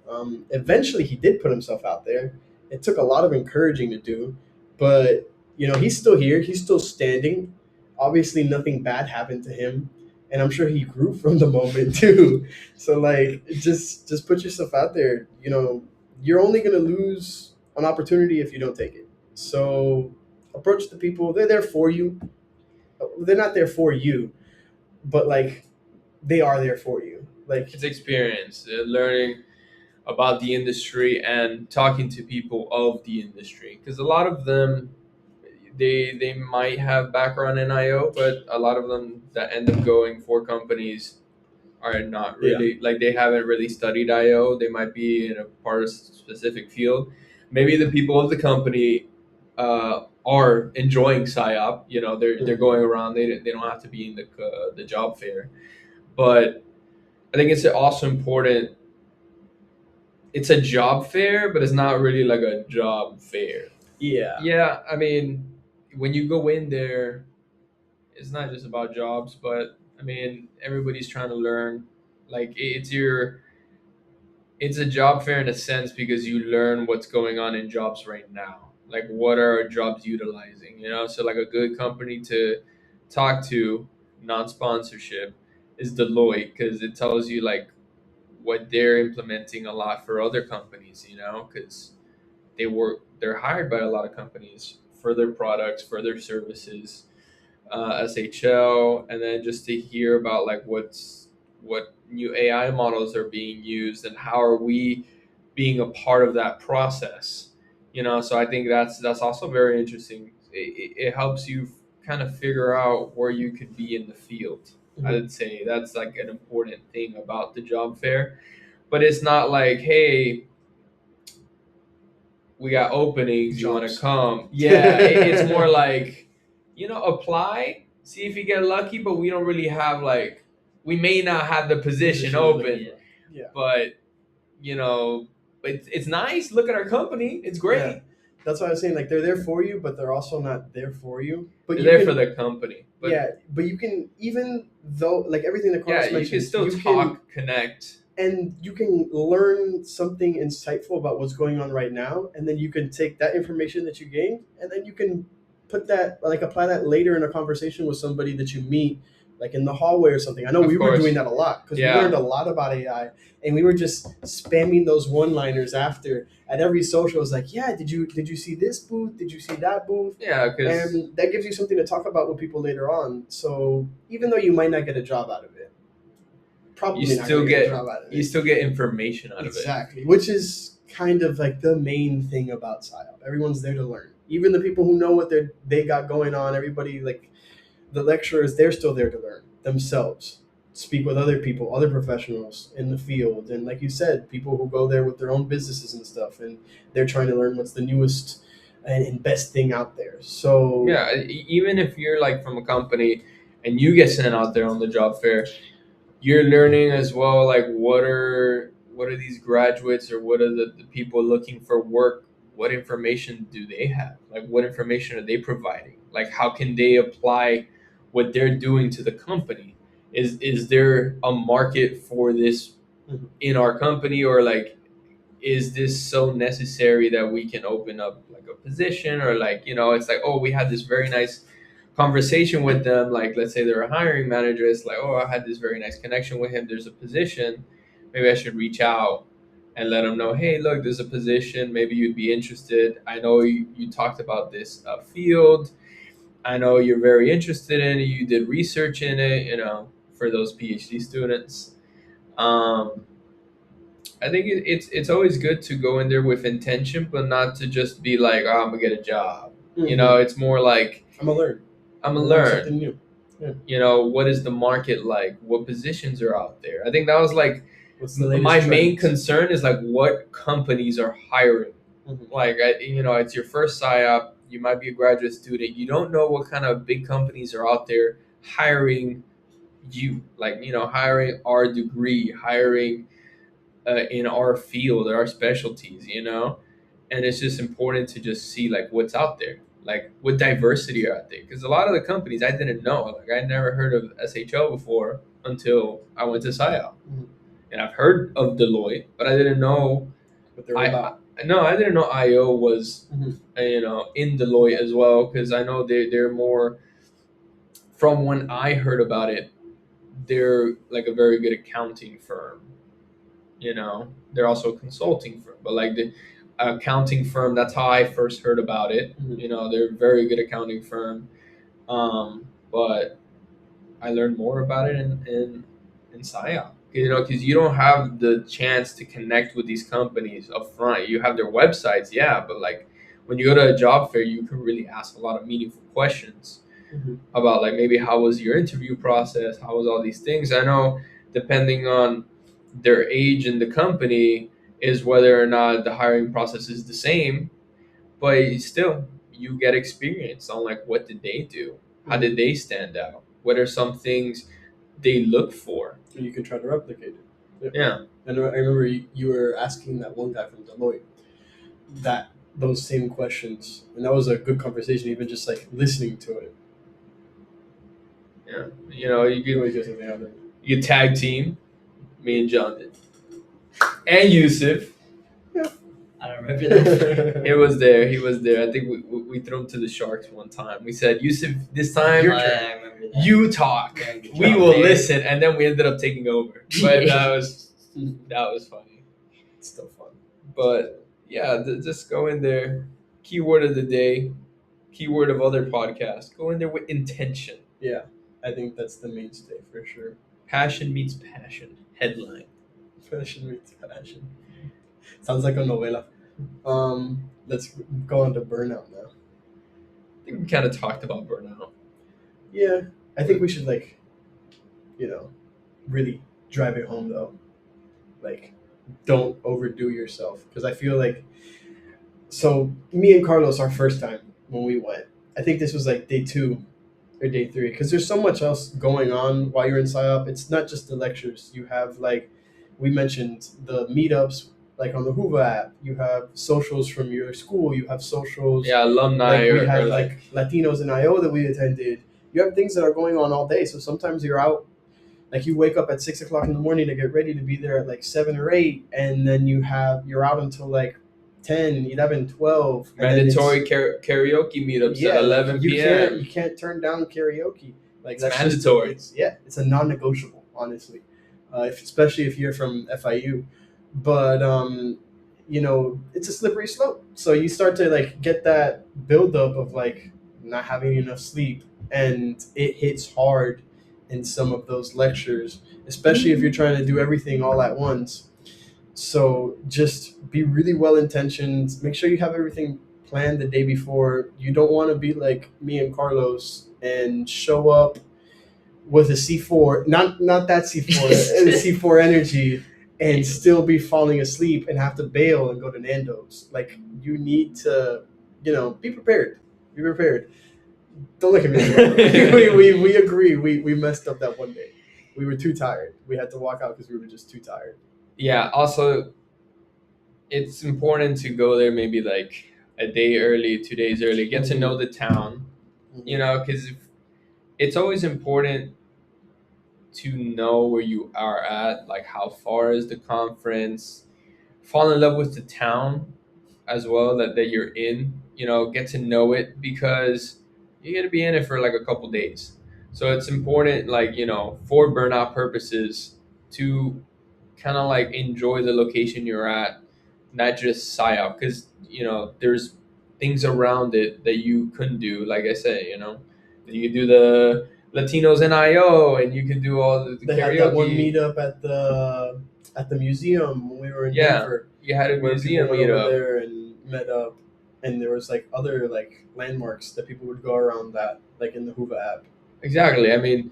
Eventually he did put himself out there. It took a lot of encouraging to do, but he's still here, he's still standing. Obviously nothing bad happened to him, and I'm sure he grew from the moment too. So like, just put yourself out there. You're only going to lose an opportunity if you don't take it. So approach the people. They're there for you. They're not there for you, but like, they are there for you. Like, it's experience, learning about the industry and talking to people of the industry, because a lot of them, they might have background in IO, but a lot of them that end up going for companies are not really, like, they haven't really studied IO. They might be in a part of a specific field. Maybe the people of the company are enjoying SIOP. They're going around. They don't have to be in the job fair, but I think it's also important. It's a job fair, but it's not really like a job fair. yeah. Yeah, I mean, when you go in there, it's not just about jobs, but I mean, everybody's trying to learn. Like, it's a job fair in a sense, because you learn what's going on in jobs right now. Like, what are jobs utilizing? So like a good company to talk to, non-sponsorship, is Deloitte, because it tells you like what they're implementing a lot for other companies. Because they're hired by a lot of companies for their products, for their services. SHL, and then just to hear about like what new AI models are being used and how are we being a part of that process. So I think that's also very interesting. It helps you kind of figure out where you could be in the field. Mhm. I would say that's like an important thing about the job fair, but it's not like, hey, we got openings, you want to Jobs. come. Yeah, it's more like, apply, see if you get lucky, but we don't really have like, we may not have the position open, Yeah. but it's nice. Look at our company, it's great. Yeah. That's what I was saying. Like, they're there for you, but they're also not there for you. But They're there for the company. But but you can, even though like everything that Carlos yeah, you mentioned, can still talk, connect. and you can learn something insightful about what's going on right now, and then you can take that information that you gained, and then you can put that, like, apply that later in a conversation with somebody that you meet, like in the hallway or something. I know Of we were course. doing that a lot because we Yeah. learned a lot about AI, and we were just spamming those one-liners after at every social. It was like, yeah, did you see this booth? Did you see that booth? Yeah, because And that gives you something to talk about with people later on. So even though you might not get a job out of it, probably you not still gonna get a get job out of it. you still get information out of it. Exactly, which is kind of like the main thing about SIOP. Everyone's there to learn. Even the people who know what they got going on, everybody, like the lecturers, they're still there to learn themselves. Speak with other people, other professionals in the field, and like you said, people who go there with their own businesses and stuff, and they're trying to learn what's the newest and best thing out there. So Yeah, even if you're like from a company and you get sent out there on the job fair, you're learning as well. Like, what are these graduates, or what are the people looking for work? What information do they have? Like, what information are they providing? Like, how can they apply what they're doing to the company? Is there a market for this Mhm. in our company, or like, is this so necessary that we can open up like a position, or like, it's like, oh, we had this very nice conversation with them, like let's say they're a hiring manager, it's like, oh, I had this very nice connection with him, there's a position, maybe I should reach out and let them know, hey, look, there's a position, maybe you'd be interested. I know you talked about this field, I know you're very interested in it, you did research in it, for those PhD students. um, I think it's always good to go in there with intention, but not to just be like, oh, I'm gonna get a job. Mhm. It's more like, I'm gonna learn. I'm gonna Learn learn. something new. What is the market like? What positions are out there? I think that was like What's the latest my main trends? concern is like what companies are hiring. Mhm. Like, it's your first PSYOP. You might be a graduate student. You don't know what kind of big companies are out there hiring you. Like, hiring our degree, hiring in our field, our specialties. And it's just important to just see like what's out there, like what diversity are out there, because a lot of the companies I didn't know, like I never heard of SHO before until I went to SIOP. Mhm. And I've heard of Deloitte, but I didn't know What they're all about. I didn't know IO was Mhm. in Deloitte as well, because I know they're more, from when I heard about it, they're like a very good accounting firm. They're also a consulting firm, but like the accounting firm, that's how I first heard about it. Mhm. They're a very good accounting firm. But I learned more about it in SIOP. Because you don't have the chance to connect with these companies up front. You have their websites, yeah, but like when you go to a job fair, you can really ask a lot of meaningful questions Mhm. about like maybe how was your interview process, how was all these things. I know depending on their age in the company is whether or not the hiring process is the same, but still you get experience on like what did they do, how did they stand out, what are some things they look for. And you can try to replicate it. Yeah. And I remember you were asking that one guy from Deloitte those same questions, and that was a good conversation. Even just like listening to it. Yeah. You can always get something out of it. You tag team, me and John did, and Yusuf. I don't remember that. He was there. I think we threw him to the sharks one time. We said, Yusuf, this time Your Oh, turn. yeah, I remember that. you talk. Yeah, good We job will there. listen, and then we ended up taking over. But that was funny. It's still fun. But yeah, just go in there. Keyword of the day, keyword of other podcasts. Go in there with intention. Yeah, I think that's the mainstay for sure. Passion meets passion. Headline. Passion meets passion. Sounds like a novela. Let's go on to Burnout now. I think we kind of talked about burnout. Yeah, I think we should really drive it home though. Like, don't overdo yourself, because I feel like, so me and Carlos, our first time when we went, I think this was like day 2 or day 3, because there's so much else going on while you're in PSYOP. It's not just the lectures. You have, like we mentioned, the meetups, like on the Hoover app. You have socials from your school. You have socials. Yeah, alumni Like we had or like Latinos in IO that we attended. You have things that are going on all day. So sometimes you're out Like you wake up at 6 o'clock in the morning to get ready to be there at like 7 or 8, and then you're out until like 10, 11, 12, and then it's Mandatory karaoke meetups at yeah, like 11 you can't p.m. you can't turn down karaoke. Like It's that's mandatory. it's a non-negotiable, honestly, especially if you're from FIU. But it's a slippery slope. So you start to like get that buildup of like not having enough sleep, and it hits hard in some of those lectures, especially if you're trying to do everything all at once. So just be really well intentioned. Make sure you have everything planned the day before. You don't want to be like me and Carlos and show up with a C4, not that C4, a C4 energy, and still be falling asleep and have to bail and go to Nando's. Like you need to, be prepared. Be prepared. Don't look at me. we agree. We messed up that one day. We were too tired. We had to walk out because we were just too tired. Yeah, also, it's important to go there maybe like a day early, 2 days early, get to know the town, because it's always important to know where you are at, like how far is the conference, fall in love with the town as well that you're in, get to know it because you're going to be in it for like a couple days. So it's important, like, for burnout purposes, to kind of like enjoy the location you're at, not just SIOP, because, there's things around it that you couldn't do. Like I said, you could do the Latinos in IO, and you could do all the They karaoke. had that one meetup at the museum when we were in Denver. You had a Where museum people went over meetup. there and met up, and there was like other like landmarks that people would go around that, like in the Hoover app. Exactly. I mean,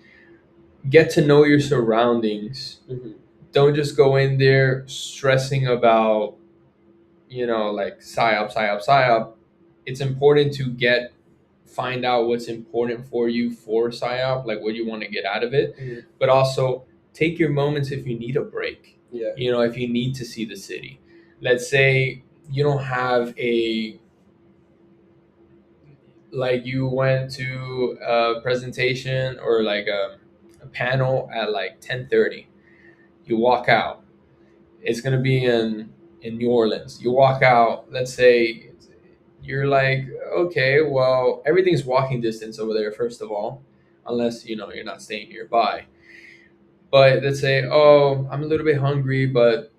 get to know your surroundings. Mm-hmm. Don't just go in there stressing about, like PSYOP. It's important to find out what's important for you for PSYOP, like what you want to get out of it, Mm-hmm. but also take your moments if you need a break. Yeah. If you need to see the city. Let's say you don't have like you went to a presentation or like a panel at like 10:30. You walk out. It's going to be in New Orleans. You walk out, let's say you're like, okay, well, everything's walking distance over there, first of all, unless, you're not staying nearby. But let's say, oh, I'm a little bit hungry, but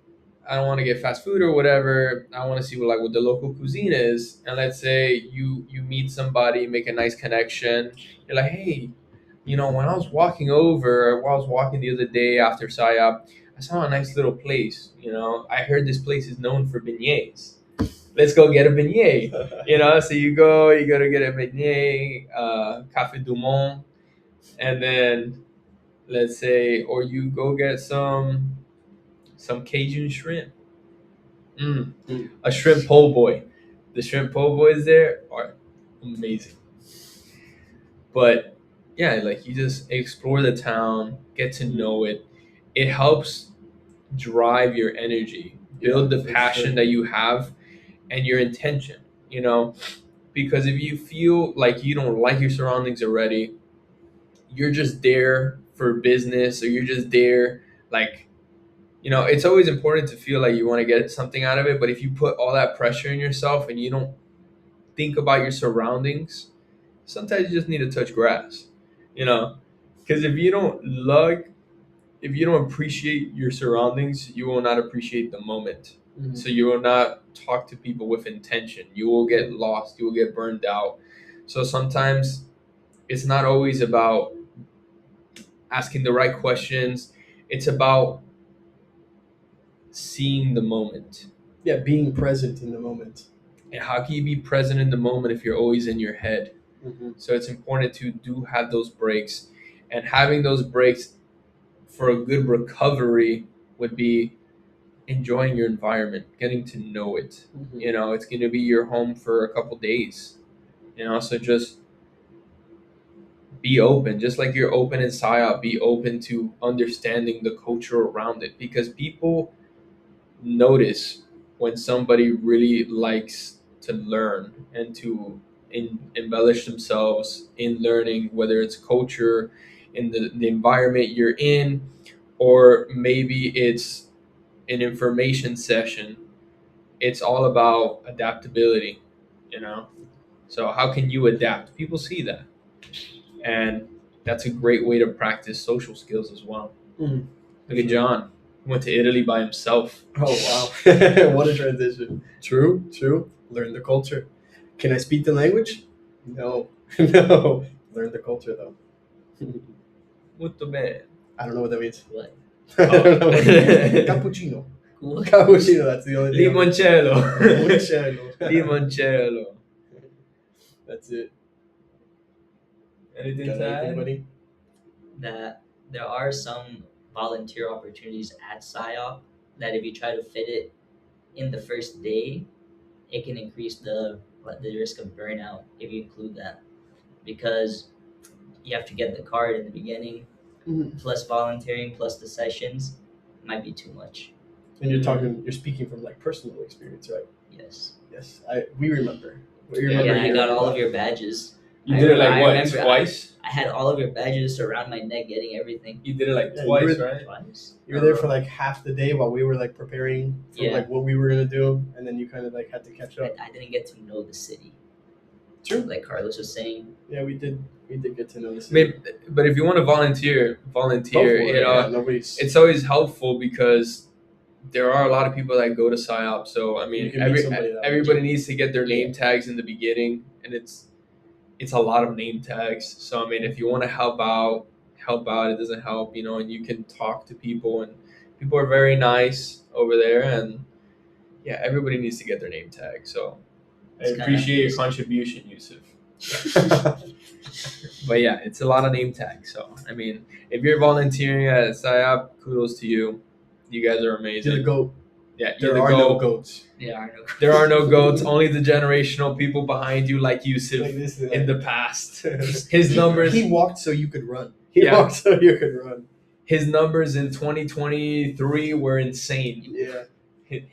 I don't want to get fast food or whatever. I want to see what the local cuisine is. And let's say you meet somebody, make a nice connection. You're like, hey, when I was walking over, while I was walking the other day after SIOP, I saw a nice little place. I heard this place is known for beignets. Let's go get a beignet. So you go to get a beignet, Café du Monde, and then let's say, or you go get some Cajun shrimp. A shrimp po' boy. The shrimp po' boys there are amazing. But yeah, like you just explore the town, get to know it. It helps drive your energy, build the passion that you have and your intention, because if you feel like you don't like your surroundings already, you're just there for business, or you're just there like, it's always important to feel like you want to get something out of it. But if you put all that pressure in yourself and you don't think about your surroundings, sometimes you just need to touch grass, because if you don't appreciate your surroundings, you will not appreciate the moment. Mm-hmm. So you will not talk to people with intention. You will get lost. You will get burned out. So sometimes it's not always about asking the right questions. It's about seeing the moment. Yeah, being present in the moment. And how can you be present in the moment if you're always in your head? Mm-hmm. So it's important to do have those breaks, and having those breaks for a good recovery would be enjoying your environment, getting to know it. Mm-hmm. It's going to be your home for a couple days. So just be open, just like you're open in PSYOP. Be open to understanding the culture around it, because people notice when somebody really likes to learn and to embellish themselves in learning, whether it's culture, in the environment you're in, or maybe it's an information session. It's all about adaptability, you know. So how can you adapt? People see that, and that's a great way to practice social skills as well. Mhm. Look at John. He went to Italy by himself. Oh wow, what a transition. True, true. Learn the culture. Can I speak the language? No, no. Learn the culture though. Molto bene. I don't know what that means. What? I don't know what that means. Cappuccino. Cappuccino. That's the only thing. Limoncello. Limoncello. Limoncello. That's it. Anything Got to anything, add? buddy? That there are some volunteer opportunities at SIOP that if you try to fit it in the first day, it can increase the risk of burnout if you include that, because you have to get the card in the beginning, Mhm. plus volunteering, plus the sessions, might be too much. And you're speaking from like personal experience, right? Yes. Yes, we remember. We Yeah, remember Yeah, I hearing got all about of your badges. You did it like I what? remember- Twice? I had all of your badges around my neck, getting everything You did it like Yeah, you twice, were- right? twice. You were there for like half the day while we were like preparing for Yeah. like what we were gonna do, and then you kind of like had to catch up. I didn't get to know the city. True. Like Carlos was saying. Yeah, we did get to know this. Maybe, but if you want to volunteer. You know, nobody's. it's always helpful because there are a lot of people that go to PSYOP. So I You mean, can meet somebody that way, everybody too. needs to get their name tags in the beginning, and it's a lot of name tags. So I mean, if you want to help out. It doesn't help, you know, and you can talk to people, and people are very nice over there, and yeah, everybody needs to get their name tag. So I It's kinda appreciate your nice. contribution, Yusuf. But yeah, it's a lot of name tags. So I mean, if you're volunteering at SIOP, kudos to you. You guys are You're amazing. the goat. Yeah, you're There the are goat. no goats. Yeah, I know. There are no goats. Only the generational people behind you, like Yusuf, Like this is in the past. His numbers. He walked so you could run. He Yeah. walked so you could run. His numbers in 2023 were insane. Yeah.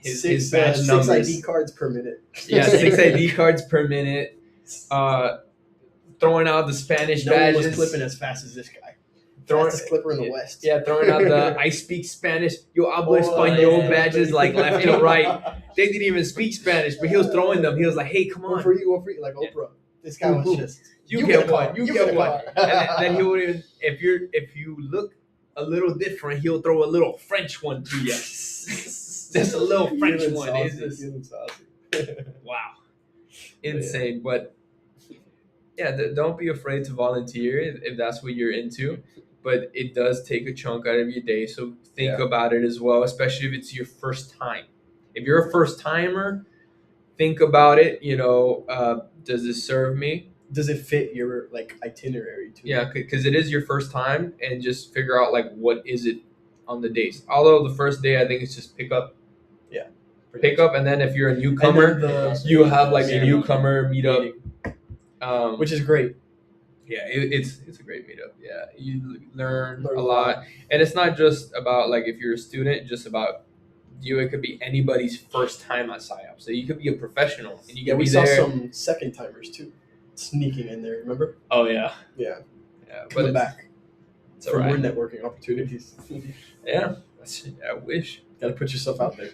His Six badge numbers. ID cards per minute. Yeah, 6 ID cards per minute. Throwing out the Spanish No one badges. was clipping as fast as this guy. Throwing, Fastest clipper in the West. yeah, throwing out the I speak Spanish, yo hablo español yeah. badges like left and right. They didn't even speak Spanish, but he was throwing them. He was like, "Hey, come One on, for you, like Oprah. This guy was just you get a one, car, you get get a one." car. And then he would even, if you look a little different, he'll throw a little French one to you. Just a little French Feeling one. saucy, It's just feeling saucy. wow, insane. But yeah, don't be afraid to volunteer if that's what you're into. But it does take a chunk out of your day, so think Yeah. about it as well, especially if it's your first time. If you're a first timer, think about it. You know, does this serve me? Does it fit your like itinerary too? Yeah, because it is your first time, and just figure out like what is it on the days. Although the first day, I think it's just pick up, and then if you're a newcomer, you have like a ceremony. newcomer meetup, which is great. yeah, it's a great meetup. Yeah, you learn Learn a a lot, lot. and it's not just about like if you're a student, just about you. It could be anybody's first time at PSYOP. So you could be a professional, and you Yeah, can we be saw there. some second timers too, sneaking in there. Remember? Oh yeah, Yeah, but coming it's, back it's for more alright. networking opportunities. Yeah, I wish Got to put yourself out there.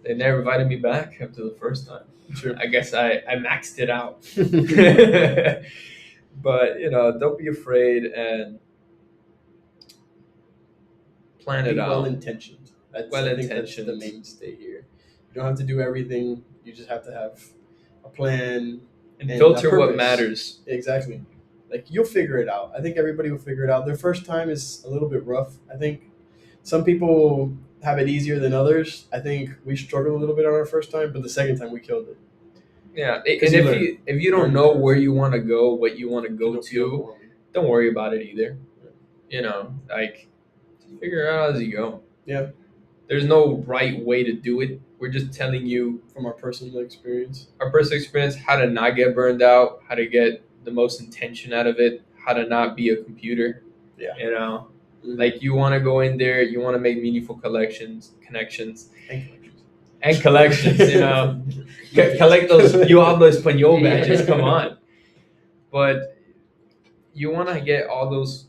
they never invited me back after the first time. True. I guess I maxed it out. But you know, don't be afraid and plan it Be out. well intentioned. I think that's Well-intentioned. the mainstay here. You don't have to do everything. You just have to have a plan. And and filter a what purpose. matters. Exactly. Like you'll figure it out. I think everybody will figure it out. Their first time is a little bit rough. I think some people have it easier than others. I think we struggled a little bit on our first time, but the second time we killed it. Yeah, 'Cause and you if you don't learn know curve. where you want to go, what you want to go Don't feel to, overwhelming. don't worry about it either. You know, like figure it out as you go. Yeah. There's no right way to do it. We're just telling you From our personal experience. our personal experience, how to not get burned out, how to get the most intention out of it, how to not be a computer. Yeah. You know, Mhm. like you want to go in there, you want to make meaningful connections, And collections. and collections. You know, collect those "Yo hablo español" badges. Come on, but you want to get all those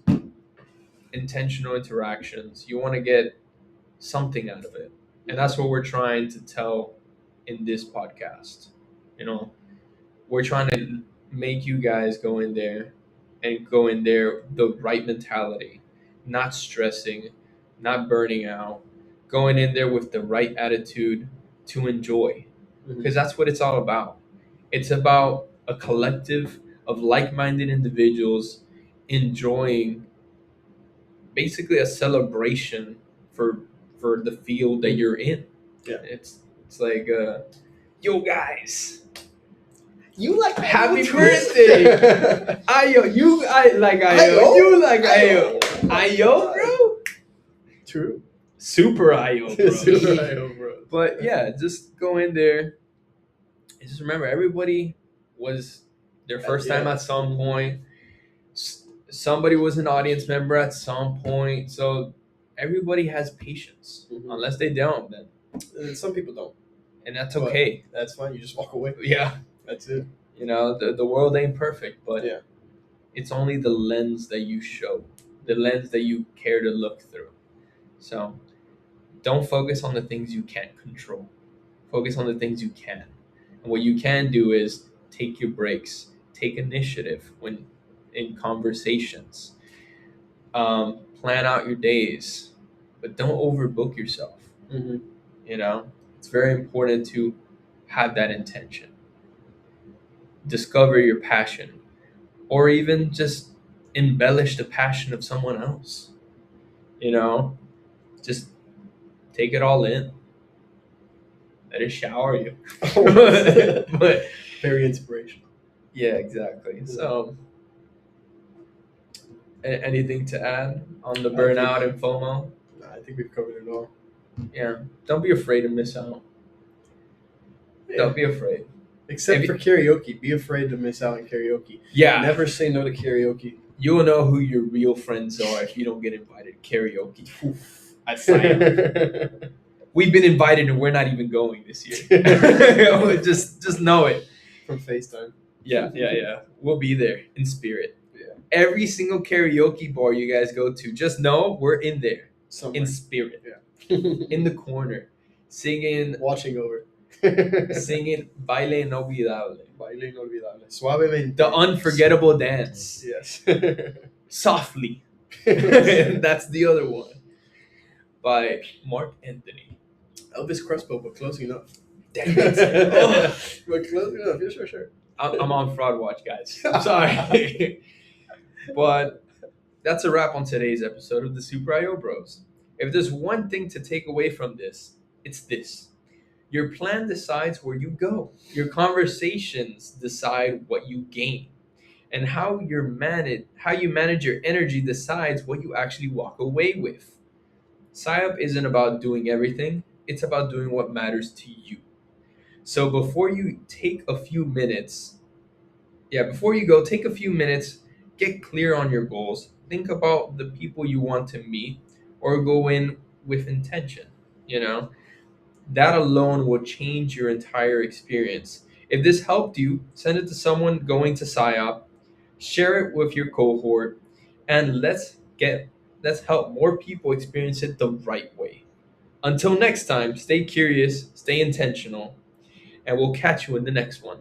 intentional interactions. You want to get something out of it. And that's what we're trying to tell in this podcast. You know, we're trying to make you guys go in there and go in there the right mentality, not stressing, not burning out, going in there with the right attitude to enjoy, because that's what it's all about. It's about a collective of like-minded individuals enjoying basically a celebration for the field that you're in. Yeah. It's like yo guys, You like happy too. birthday. I like Ayo? you like Ayo. Ayo, bro. True. Super Ayo, bro. Super Ayo, bro. But yeah, just go in there and just remember, everybody was their first time at some point. Somebody was an audience member at some point, so everybody has patience. Unless they don't, then Some people don't. and that's But okay. That's fine. You just walk away. Yeah, That's it. you know, the world ain't perfect, but Yeah. it's only the lens that you show, the lens that you care to look through. So don't focus on the things you can't control. Focus on the things you can. And what you can do is take your breaks, take initiative when in conversations. Plan out your days, but don't overbook yourself. Mm-hmm. You know, it's very important to have that intention. Discover your passion, or even just embellish the passion of someone else. You know, just take it all in. Let it shower you. But Very inspirational. yeah, exactly. So, anything to add on the burnout and FOMO? I think we've covered it all. Yeah, don't be afraid to miss out. Don't be afraid. Except for karaoke. Be afraid to miss out on karaoke. Yeah, Never say no to karaoke. you will know who your real friends are if you don't get invited to karaoke. Oof, at SIOP. We've been invited and we're not even going this year. just know it. From FaceTime. Yeah. We'll be there in spirit. Yeah. Every single karaoke bar you guys go to, just know we're in there Somewhere. in spirit. Yeah. In the corner, singing Watching over. singing Baile Inolvidable. Baile inolvidable. Suavemente. The unforgettable dance. Yes. Softly. That's the other one. By Mark Anthony. Elvis Crespo, but close enough. Damn it. But close enough. Yeah, sure. I'm on fraud watch, guys. I'm sorry. But that's a wrap on today's episode of the Super IO Bros. If there's one thing to take away from this, it's this. Your plan decides where you go. Your conversations decide what you gain. And how you manage your energy decides what you actually walk away with. SIOP isn't about doing everything. It's about doing what matters to you. So before you take a few minutes, before you go, take a few minutes, get clear on your goals, think about the people you want to meet, or go in with intention. You know, that alone will change your entire experience. If this helped you, send it to someone going to SIOP, share it with your cohort, and let's help more people experience it the right way. Until next time, stay curious, stay intentional, and we'll catch you in the next one.